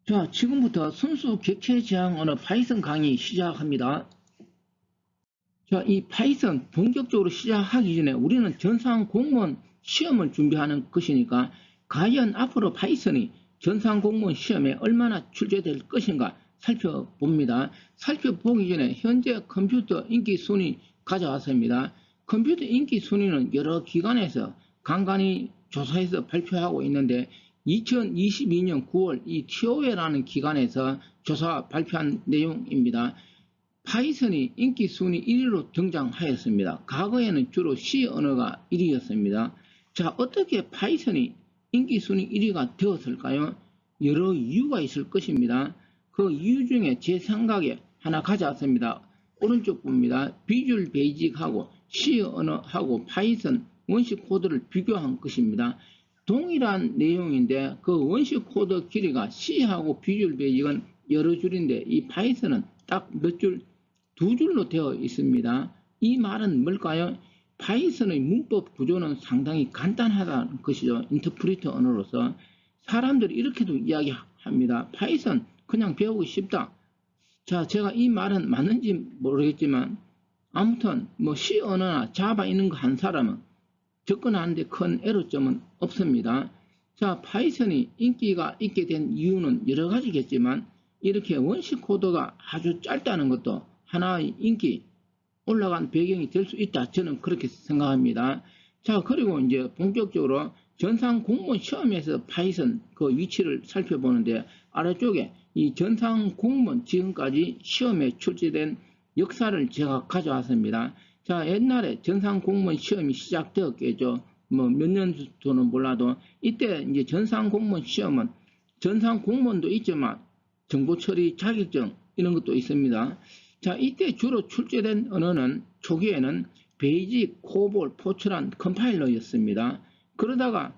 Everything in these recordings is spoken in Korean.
자, 지금부터 순수 객체 지향 언어 파이썬 강의 시작합니다. 자, 이 파이썬 본격적으로 시작하기 전에 우리는 전산 공무원 시험을 준비하는 것이니까 과연 앞으로 파이썬이 전산 공무원 시험에 얼마나 출제될 것인가 살펴봅니다. 살펴보기 전에 현재 컴퓨터 인기 순위 가져왔습니다. 컴퓨터 인기 순위는 여러 기관에서 간간히 조사해서 발표하고 있는데 2022년 9월 이 TOA라는 기관에서 조사 발표한 내용입니다. 파이썬이 인기 순위 1위로 등장하였습니다. 과거에는 주로 C 언어가 1위였습니다. 자, 어떻게 파이썬이 인기 순위 1위가 되었을까요? 여러 이유가 있을 것입니다. 그 이유 중에 제 생각에 하나 가져왔습니다. 오른쪽 봅니다. 비주얼 베이직하고 C 언어하고 파이썬 원식 코드를 비교한 것입니다. 동일한 내용인데 그 원식 코드 길이가 C하고 비주얼 베이직은 여러 줄인데 이 파이썬은 딱 몇 줄, 두 줄로 되어 있습니다. 이 말은 뭘까요? 파이썬의 문법 구조는 상당히 간단하다는 것이죠. 인터프리터 언어로서. 사람들이 이렇게도 이야기합니다. 파이썬 그냥 배우기 쉽다. 자, 제가 이 말은 맞는지 모르겠지만 아무튼 뭐 C 언어나 자바 있는 거 한 사람은 접근하는데 큰 애로점은 없습니다. 자, 파이썬이 인기가 있게 된 이유는 여러 가지겠지만 이렇게 원식 코드가 아주 짧다는 것도 하나의 인기 올라간 배경이 될 수 있다. 저는 그렇게 생각합니다. 자, 그리고 이제 본격적으로 전산 공무원 시험에서 파이썬 그 위치를 살펴보는데 아래쪽에 이 전산 공무원 지금까지 시험에 출제된 역사를 제가 가져왔습니다. 자, 옛날에 전산 공무원 시험이 시작되었겠죠. 뭐 몇 년도는 몰라도 이때 이제 전산 공무원 시험은 전산 공무원도 있지만 정보 처리 자격증 이런 것도 있습니다. 자, 이때 주로 출제된 언어는 초기에는 베이직, 코볼, 포트란, 컴파일러였습니다. 그러다가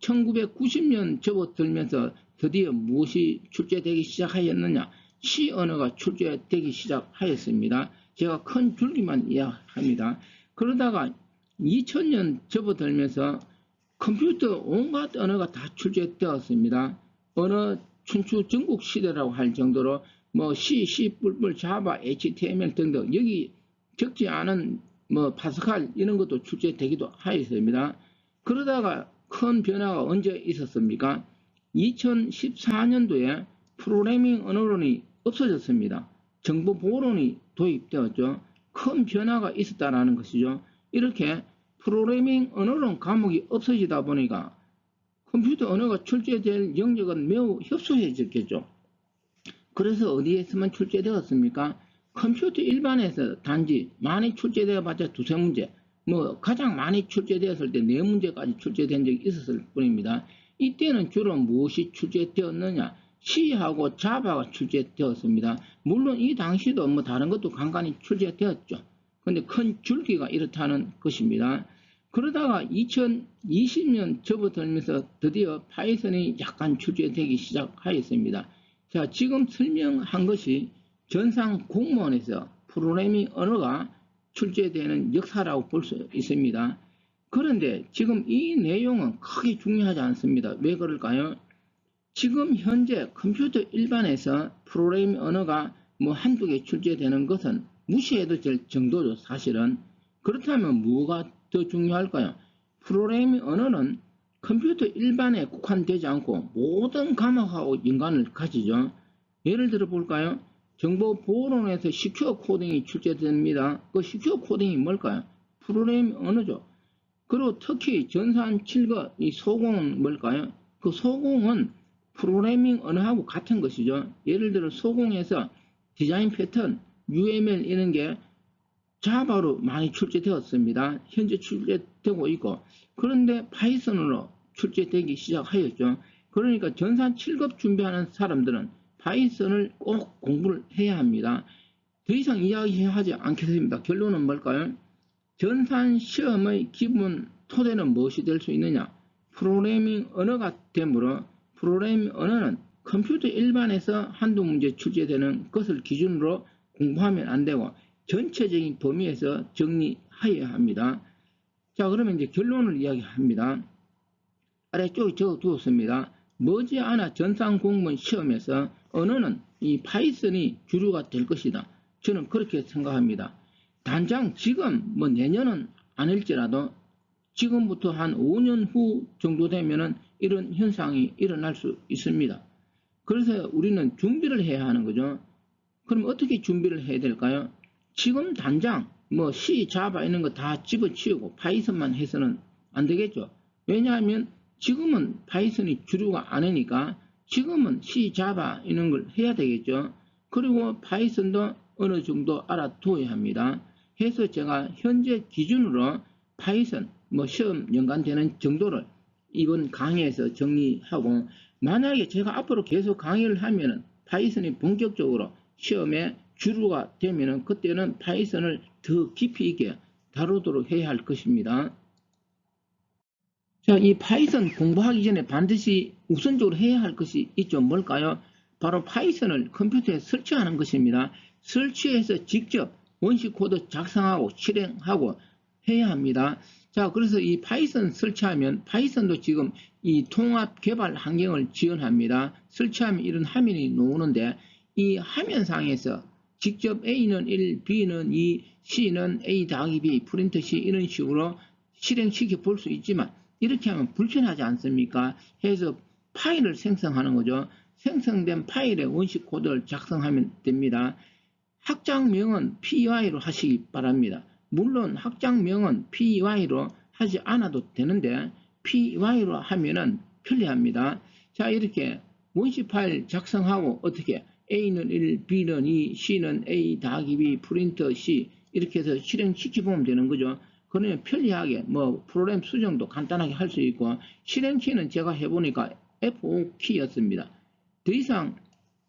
1990년 접어들면서 드디어 무엇이 출제되기 시작하였느냐? C 언어가 출제되기 시작하였습니다. 제가 큰 줄기만 이야기합니다. 그러다가 2000년 접어들면서 컴퓨터 온갖 언어가 다 출제되었습니다. 언어 춘추 전국 시대라고 할 정도로 뭐 C, C++, 자바, HTML 등등 여기 적지 않은 뭐 파스칼 이런 것도 출제되기도 하였습니다. 그러다가 큰 변화가 언제 있었습니까? 2014년도에 프로그래밍 언어론이 없어졌습니다. 정보보호론이 도입되었죠. 큰 변화가 있었다는 것이죠. 이렇게 프로그래밍 언어론 과목이 없어지다 보니까 컴퓨터 언어가 출제될 영역은 매우 협소해졌겠죠. 그래서 어디에서만 출제되었습니까? 컴퓨터 일반에서 단지 많이 출제되어봤자 두세 문제, 뭐 가장 많이 출제되었을 때 네 문제까지 출제된 적이 있었을 뿐입니다. 이때는 주로 무엇이 출제되었느냐? C하고 자바가 출제되었습니다. 물론 이 당시도 뭐 다른 것도 간간히 출제되었죠. 근데 큰 줄기가 이렇다는 것입니다. 그러다가 2020년 접어들면서 드디어 파이썬이 약간 출제되기 시작하였습니다. 자, 지금 설명한 것이 전산 공무원에서 프로그래밍 언어가 출제되는 역사라고 볼 수 있습니다. 그런데 지금 이 내용은 크게 중요하지 않습니다. 왜 그럴까요? 지금 현재 컴퓨터 일반에서 프로그래밍 언어가 뭐 한두 개 출제되는 것은 무시해도 될 정도죠, 사실은. 그렇다면 뭐가 더 중요할까요? 프로그래밍 언어는 컴퓨터 일반에 국한되지 않고 모든 과목하고 연관을 가지죠. 예를 들어 볼까요? 정보보호론에서 시큐어 코딩이 출제됩니다. 그 시큐어 코딩이 뭘까요? 프로그래밍 언어죠. 그리고 특히 전산 7급 이 소공은 뭘까요? 그 소공은 프로그래밍 언어하고 같은 것이죠. 예를 들어 소공에서 디자인 패턴, UML 이런 게 자바로 많이 출제되었습니다. 현재 출제되고 있고, 그런데 파이썬으로 출제되기 시작하였죠. 그러니까 전산 7급 준비하는 사람들은 파이썬을 꼭 공부를 해야 합니다. 더 이상 이야기하지 않겠습니다. 결론은 뭘까요? 전산 시험의 기본 토대는 무엇이 될 수 있느냐? 프로그래밍 언어가 되므로 프로그래밍 언어는 컴퓨터 일반에서 한두 문제 출제되는 것을 기준으로 공부하면 안 되고 전체적인 범위에서 정리하여야 합니다. 자, 그러면 이제 결론을 이야기합니다. 아래쪽에 적어두었습니다. 머지않아 전산 공무원 시험에서 언어는 이 파이썬이 주류가 될 것이다. 저는 그렇게 생각합니다. 단장 지금 뭐 내년은 아닐지라도 지금부터 한 5년 후 정도 되면은 이런 현상이 일어날 수 있습니다. 그래서 우리는 준비를 해야 하는 거죠. 그럼 어떻게 준비를 해야 될까요? 지금 당장 뭐 C, 자바 이런 거 다 집어치우고 파이썬만 해서는 안 되겠죠. 왜냐하면 지금은 파이썬이 주류가 아니니까 지금은 C, 자바 이런 걸 해야 되겠죠. 그리고 파이썬도 어느 정도 알아두어야 합니다. 해서 제가 현재 기준으로 파이썬 뭐 시험 연관되는 정도를 이번 강의에서 정리하고, 만약에 제가 앞으로 계속 강의를 하면은 파이썬이 본격적으로 시험에 주류가 되면은 그때는 파이썬을 더 깊이 있게 다루도록 해야 할 것입니다. 자, 이 파이썬 공부하기 전에 반드시 우선적으로 해야 할 것이 있죠. 뭘까요? 바로 파이썬을 컴퓨터에 설치하는 것입니다. 설치해서 직접 원시 코드 작성하고 실행하고 해야 합니다. 자, 그래서 이 파이썬 설치하면 파이썬도 지금 이 통합 개발 환경을 지원합니다. 설치하면 이런 화면이 나오는데 이 화면상에서 직접 A는 1, B는 2, C는 A 더하기 B, 프린트 C 이런 식으로 실행시켜 볼 수 있지만 이렇게 하면 불편하지 않습니까? 해서 파일을 생성하는 거죠. 생성된 파일에 원시 코드를 작성하면 됩니다. 학장명은 py로 하시기 바랍니다. 물론 학장명은 py로 하지 않아도 되는데 py로 하면은 편리합니다. 자, 이렇게 원시 파일 작성하고 어떻게 A는 1, B는 2, C는 A 더하기 B, 프린터 C 이렇게 해서 실행시켜 보면 되는 거죠. 그러면 편리하게 뭐 프로그램 수정도 간단하게 할 수 있고, 실행키는 제가 해보니까 F5 키였습니다. 더 이상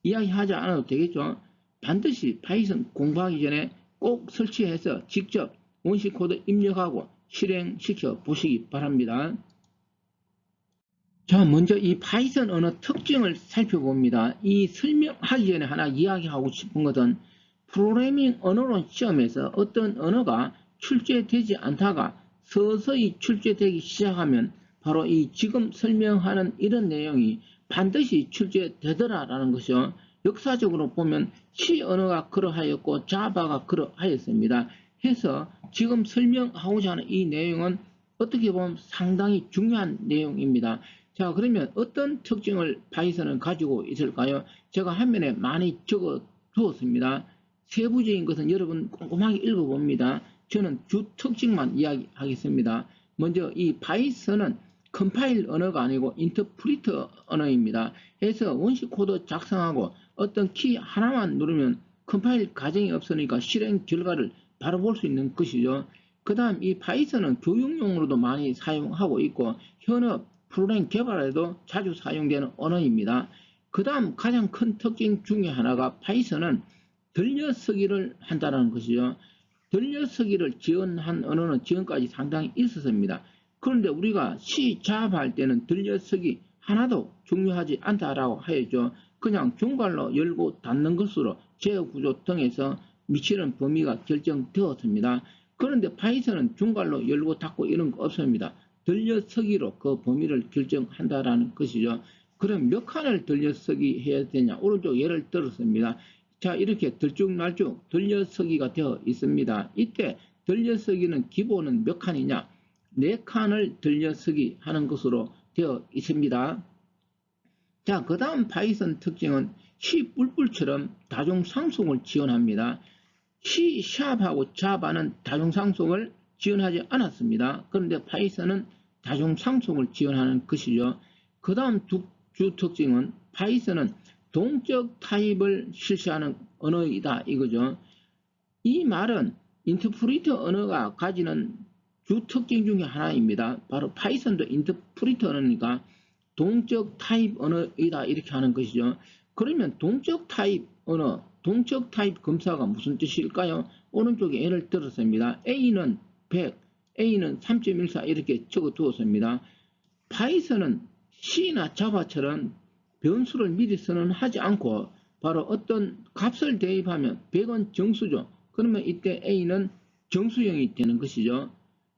이야기하지 않아도 되겠죠. 반드시 파이썬 공부하기 전에 꼭 설치해서 직접 원시 코드 입력하고 실행시켜 보시기 바랍니다. 자, 먼저 이 파이썬 언어 특징을 살펴봅니다. 이 설명하기 전에 하나 이야기하고 싶은 것은 프로그래밍 언어론 시험에서 어떤 언어가 출제되지 않다가 서서히 출제되기 시작하면 바로 이 지금 설명하는 이런 내용이 반드시 출제되더라라는 것이요. 역사적으로 보면 C 언어가 그러하였고 자바가 그러하였습니다. 해서 지금 설명하고자 하는 이 내용은 어떻게 보면 상당히 중요한 내용입니다. 자, 그러면 어떤 특징을 파이썬은 가지고 있을까요? 제가 화면에 많이 적어 두었습니다. 세부적인 것은 여러분 꼼꼼하게 읽어봅니다. 저는 주 특징만 이야기하겠습니다. 먼저 이 파이썬은 컴파일 언어가 아니고 인터프리터 언어입니다. 해서 원시 코드 작성하고 어떤 키 하나만 누르면 컴파일 과정이 없으니까 실행 결과를 바로 볼 수 있는 것이죠. 그 다음 이 파이썬은 교육용으로도 많이 사용하고 있고 현업 프로그램 개발에도 자주 사용되는 언어입니다. 그 다음 가장 큰 특징 중에 하나가 파이썬은 들려쓰기를 한다는 것이죠. 들려쓰기를 지원한 언어는 지금까지 상당히 있었습니다. 그런데 우리가 C, 자바 할 때는 들려쓰기 하나도 중요하지 않다라고 하였죠. 그냥 중괄로 열고 닫는 것으로 제어 구조 등에서 미치는 범위가 결정되었습니다. 그런데 파이썬은 중괄로 열고 닫고 이런 거 없습니다. 들려쓰기로 그 범위를 결정한다라는 것이죠. 그럼 몇 칸을 들려쓰기 해야 되냐? 오른쪽 예를 들었습니다. 자, 이렇게 들쭉날쭉 들려쓰기가 되어 있습니다. 이때 들려쓰기는 기본은 몇 칸이냐? 4칸을 들려쓰기 하는 것으로 되어 있습니다. 자, 그 다음 파이썬 특징은 C++처럼 다중상속을 지원합니다. C#하고 자바는 다중상속을 지원하지 않았습니다. 그런데 파이썬은 다중상속을 지원하는 것이죠. 그 다음 주 특징은 파이썬은 동적 타입을 실시하는 언어이다 이거죠. 이 말은 인터프리터 언어가 가지는 주 특징 중에 하나입니다. 바로 파이썬도 인터프리터 언어니까 동적 타입 언어이다 이렇게 하는 것이죠. 그러면 동적 타입 언어, 동적 타입 검사가 무슨 뜻일까요? 오른쪽에 예를 들었습니다. A는 100, A는 3.14 이렇게 적어 두었습니다. 파이썬은 C나 자바처럼 변수를 미리 선언하지 않고 바로 어떤 값을 대입하면 100은 정수죠. 그러면 이때 A는 정수형이 되는 것이죠.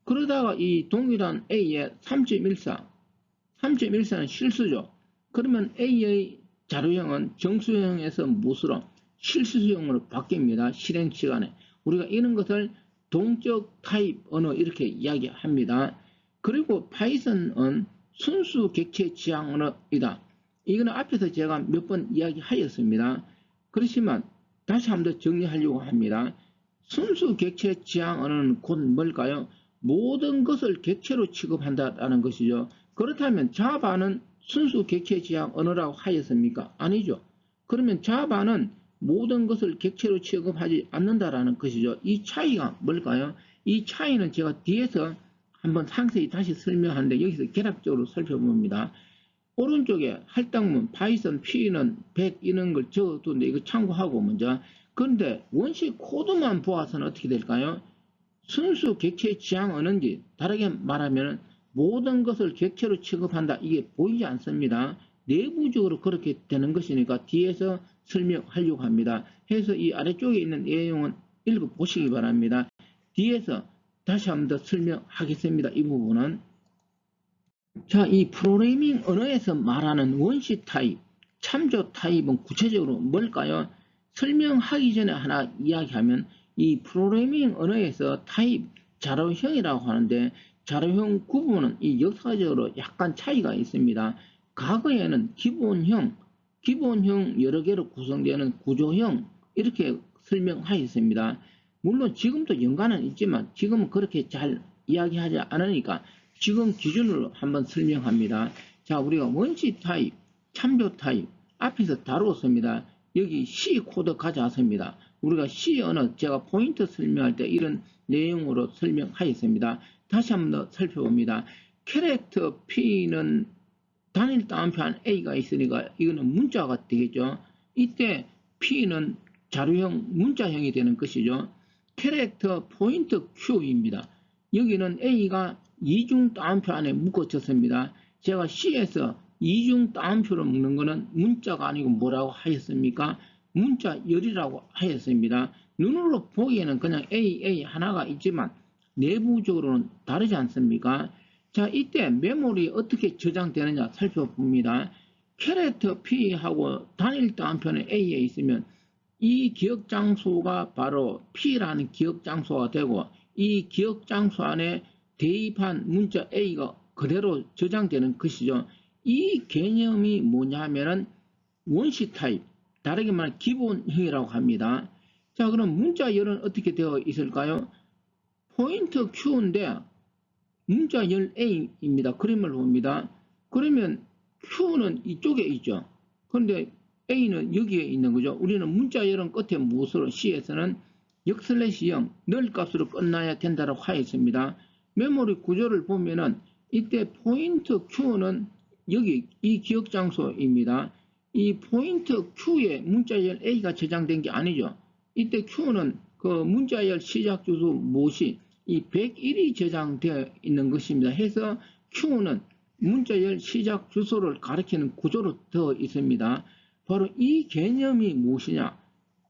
그러다가 이 동일한 A에 3.14는 실수죠. 그러면 A의 자료형은 정수형에서 무엇으로? 실수형으로 바뀝니다. 실행 시간에. 우리가 이런 것을 동적 타입 언어 이렇게 이야기합니다. 그리고 파이썬은 순수 객체 지향 언어이다. 이거는 앞에서 제가 몇 번 이야기하였습니다. 그렇지만 다시 한번 더 정리하려고 합니다. 순수 객체 지향 언어는 곧 뭘까요? 모든 것을 객체로 취급한다라는 것이죠. 그렇다면 자바는 순수 객체 지향 언어라고 하였습니까? 아니죠. 그러면 자바는 모든 것을 객체로 취급하지 않는다라는 것이죠. 이 차이가 뭘까요? 이 차이는 제가 뒤에서 한번 상세히 다시 설명하는데 여기서 개략적으로 살펴봅니다. 오른쪽에 할당문, 파이썬, P는 100 이런 걸 적어두는데 이거 참고하고 먼저. 그런데 원시 코드만 보아서는 어떻게 될까요? 순수 객체 지향 언어인지 다르게 말하면 모든 것을 객체로 취급한다. 이게 보이지 않습니다. 내부적으로 그렇게 되는 것이니까 뒤에서 설명하려고 합니다. 해서 이 아래쪽에 있는 내용은 읽어보시기 바랍니다. 뒤에서 다시 한번 더 설명하겠습니다. 이 부분은. 자, 이 프로그래밍 언어에서 말하는 원시 타입, 참조 타입은 구체적으로 뭘까요? 설명하기 전에 하나 이야기하면 이 프로그래밍 언어에서 타입, 자료형이라고 하는데 자료형 구분은 이 역사적으로 약간 차이가 있습니다. 과거에는 기본형 여러 개로 구성되는 구조형 이렇게 설명하였습니다. 물론 지금도 연관은 있지만 지금은 그렇게 잘 이야기하지 않으니까 지금 기준으로 한번 설명합니다. 자, 우리가 원시 타입, 참조 타입 앞에서 다루었습니다. 여기 C 코드 가져왔습니다. 우리가 C 언어 제가 포인트 설명할 때 이런 내용으로 설명하였습니다. 다시 한번 더 살펴봅니다. 캐릭터 P는 단일 따옴표한 A가 있으니까 이거는 문자가 되겠죠. 이때 P는 자료형 문자형이 되는 것이죠. 캐릭터 포인트 Q입니다. 여기는 A가 이중 따옴표 안에 묶어졌습니다. 제가 C에서 이중 따옴표로 묶는 것은 문자가 아니고 뭐라고 하였습니까? 문자열이라고 하였습니다. 눈으로 보기에는 그냥 A 하나가 있지만 내부적으로는 다르지 않습니까? 자, 이때 메모리 어떻게 저장되느냐 살펴봅니다. 캐릭터 P하고 단일 따옴표는 A에 있으면 이 기억 장소가 바로 P라는 기억 장소가 되고 이 기억 장소 안에 대입한 문자 A가 그대로 저장되는 것이죠. 이 개념이 뭐냐 하면은 원시 타입, 다르게 말하면 기본형이라고 합니다. 자, 그럼 문자열은 어떻게 되어 있을까요? 포인트 Q인데 문자열 A입니다. 그림을 봅니다. 그러면 Q는 이쪽에 있죠. 그런데 A는 여기에 있는 거죠. 우리는 문자열은 끝에 무엇으로 C에서는 역/0 널 값으로 끝나야 된다고 하였습니다. 메모리 구조를 보면은 이때 포인트 Q는 여기 이 기억 장소입니다. 이 포인트 Q에 문자열 A가 저장된 게 아니죠. 이때 Q는 그 문자열 시작 주소 무엇이 이 101이 저장되어 있는 것입니다. 해서 Q는 문자열 시작 주소를 가리키는 구조로 되어 있습니다. 바로 이 개념이 무엇이냐?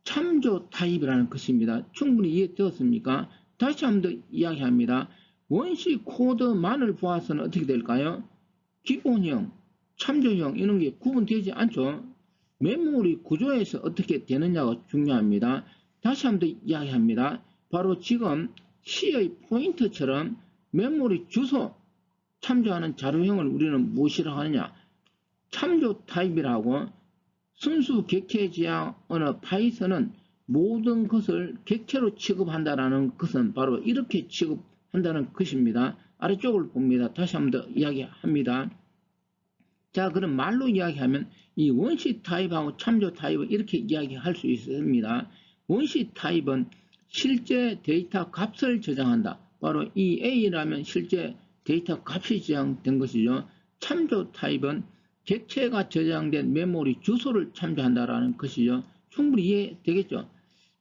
참조 타입이라는 것입니다. 충분히 이해되었습니까? 다시 한번 더 이야기합니다. 원시 코드만을 보아서는 어떻게 될까요? 기본형, 참조형 이런 게 구분되지 않죠. 메모리 구조에서 어떻게 되느냐가 중요합니다. 다시 한번 더 이야기합니다. 바로 지금 C의 포인트처럼 메모리 주소 참조하는 자료형을 우리는 무엇이라고 하느냐? 참조 타입이라고. 순수 객체 지향 언어 파이썬은 모든 것을 객체로 취급한다는 것은 바로 이렇게 취급한다는 것입니다. 아래쪽을 봅니다. 다시 한번 더 이야기합니다. 자, 그럼 말로 이야기하면 이 원시 타입하고 참조 타입을 이렇게 이야기할 수 있습니다. 원시 타입은 실제 데이터 값을 저장한다. 바로 이 A라면 실제 데이터 값이 저장된 것이죠. 참조 타입은 객체가 저장된 메모리 주소를 참조한다라는 것이죠. 충분히 이해되겠죠?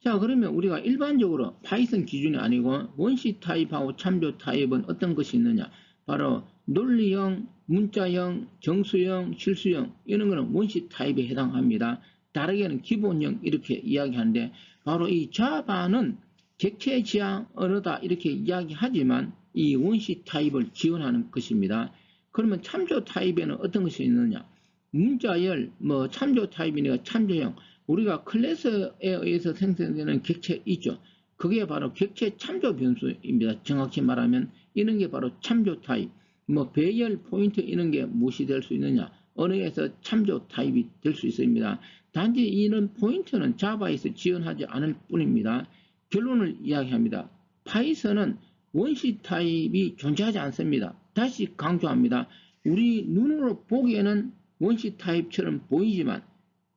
자, 그러면 우리가 일반적으로 파이썬 기준이 아니고 원시 타입하고 참조 타입은 어떤 것이 있느냐? 바로 논리형, 문자형, 정수형, 실수형 이런 것은 원시 타입에 해당합니다. 다르게는 기본형 이렇게 이야기하는데 바로 이 자바는 객체 지향 언어다 이렇게 이야기하지만 이 원시 타입을 지원하는 것입니다. 그러면 참조 타입에는 어떤 것이 있느냐? 문자열, 뭐 참조 타입이니까 참조형. 우리가 클래스에 의해서 생성되는 객체 있죠. 그게 바로 객체 참조 변수입니다. 정확히 말하면 이런 게 바로 참조 타입. 뭐 배열 포인트 이런 게 무엇이 될 수 있느냐? 언어에서 참조 타입이 될 수 있습니다. 단지 이런 포인트는 자바에서 지원하지 않을 뿐입니다. 결론을 이야기합니다. 파이썬은 원시 타입이 존재하지 않습니다. 다시 강조합니다. 우리 눈으로 보기에는 원시 타입처럼 보이지만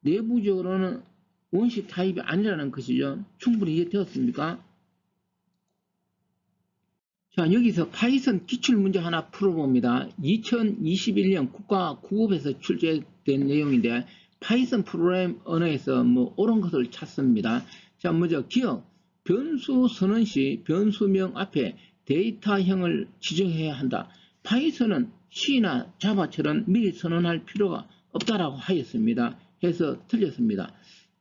내부적으로는 원시 타입이 아니라는 것이죠. 충분히 이해되었습니까? 자, 여기서 파이썬 기출문제 하나 풀어봅니다. 2021년 국가국어에서 출제된 내용인데 파이썬 프로그램 언어에서 뭐 옳은 것을 찾습니다. 자, 먼저 기억, 변수 선언 시 변수명 앞에 데이터형을 지정해야 한다. 파이썬은 C나 자바처럼 미리 선언할 필요가 없다라고 하였습니다. 해서 틀렸습니다.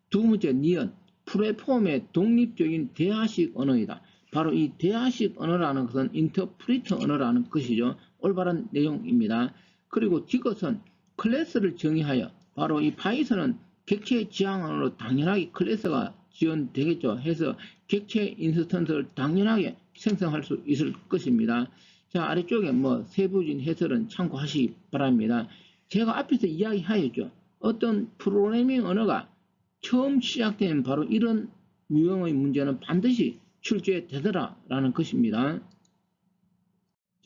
두 번째, 니은, 플랫폼의 독립적인 대화식 언어이다. 바로 이 대화식 언어라는 것은 인터프리터 언어라는 것이죠. 올바른 내용입니다. 그리고 디귿은 클래스를 정의하여, 바로 이 파이썬은 객체 지향 언어로 당연하게 클래스가 지원되겠죠. 해서 객체 인스턴스를 당연하게 생성할 수 있을 것입니다. 자, 아래쪽에 뭐 세부적인 해설은 참고하시기 바랍니다. 제가 앞에서 이야기하였죠. 어떤 프로그래밍 언어가 처음 시작된 바로 이런 유형의 문제는 반드시 출제되더라라는 것입니다.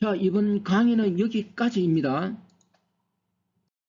자, 이번 강의는 여기까지입니다.